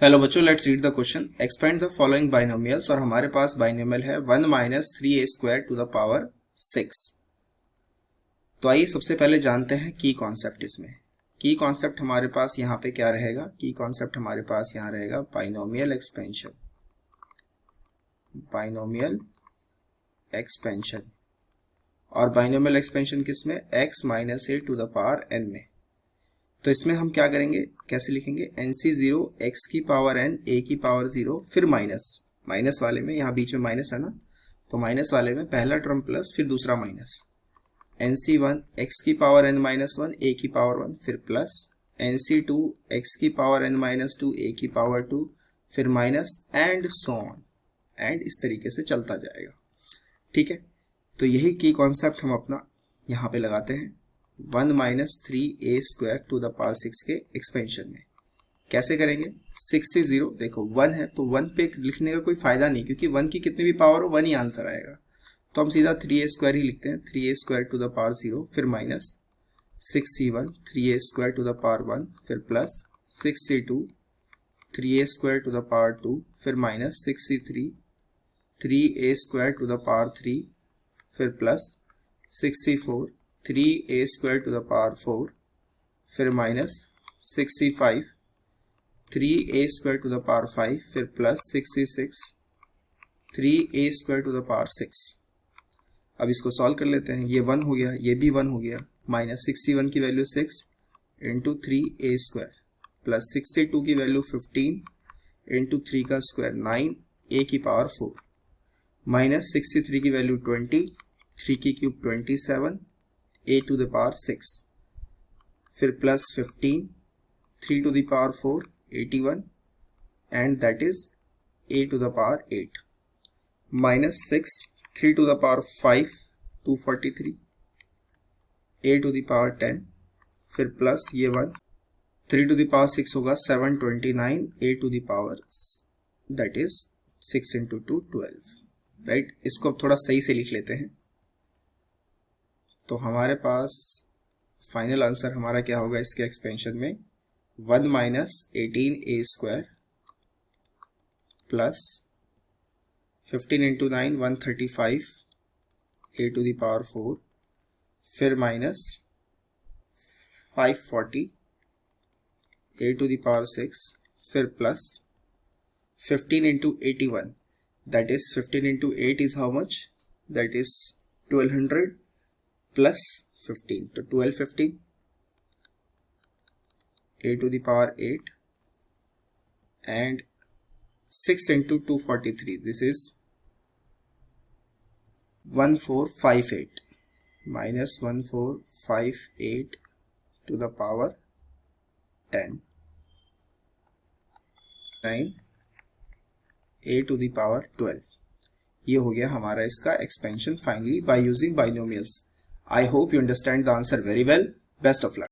Hello बच्चों, let's read the question. Expand the following binomials. और हमारे पास बाइनोमियल है 1 minus 3a² to the power 6। तो आइए सबसे पहले जानते हैं की कॉन्सेप्ट। इसमें की कॉन्सेप्ट हमारे पास यहाँ पे क्या रहेगा? की कॉन्सेप्ट हमारे पास यहाँ रहेगा बाइनोमियल एक्सपेंशन। बाइनोमियल एक्सपेंशन और बाइनोमियल एक्सपेंशन किसमें? x minus a to the power n में। तो इसमें हम क्या करेंगे, कैसे लिखेंगे? NC0 x की पावर n a की पावर 0 फिर माइनस वाले में, यहाँ बीच में माइनस है ना, तो माइनस वाले में पहला टर्म प्लस फिर दूसरा माइनस। NC1 x की पावर n माइनस 1 a की पावर 1 फिर प्लस। NC2 x की पावर n माइनस 2 a की पावर 2 फिर minus and so on, and इस तरीके से चलता जाएगा। ठीक है, तो यही की कॉन्सेप्ट हम अपना यहाँ पे लगाते हैं 1 minus 3a² to the power 6 के एक्सपेंशन में। कैसे करेंगे? 6 से 0, देखो 1 है तो 1 पे लिखने का कोई फायदा नहीं, क्योंकि 1 की कितनी भी पावर हो 1 ही आंसर आएगा। तो हम सीधा 3a² ही लिखते हैं, 3a² टू द पावर 0 फिर minus 6c1 3a² to the power 1 फिर plus 6c2 3a² to the power 2 फिर minus 6c3 3a² to the power 3 फिर plus 6c4 3a² to the power 4 फिर minus 6c5 3a² to the power 5 फिर plus 6c6 3a² to the power 6। अब इसको solve कर लेते हैं। ये 1 हो गया, ये भी 1 हो गया। माइनस 6c1 की value 6 into 3a² plus 6c2 की वैल्यू 15 इंटू 3 का स्क्वायर 9 a की पावर 4 माइनस 6c3 की वैल्यू 20 3 की cube 27 a to the power 6 फिर plus 15 3 to the power 4 81 and that is a to the power 8 minus 6 3 to the power 5 243 a to the power 10 फिर plus ये 1 3 to the power 6 होगा 729 a to the power that is 6 into 2 12। Right, इसको अब थोड़ा सही से लिख लेते हैं। तो हमारे पास फाइनल आंसर हमारा क्या होगा इसके एक्सपेंशन में? 1 minus 18a² plus 15 into 9 135 a to the power 4 फिर minus 540 a to the power 6 फिर plus 15 into 81 that is 15 into 8 is how much? That is 1200 plus 15, तो 1250 a to the power 8 and 6 into 243, this is 1458 minus 1458 to the power 10 9 a to the power 12। ये हो गया हमारा इसका expansion finally by using binomials. I hope you understand the answer very well. Best of luck.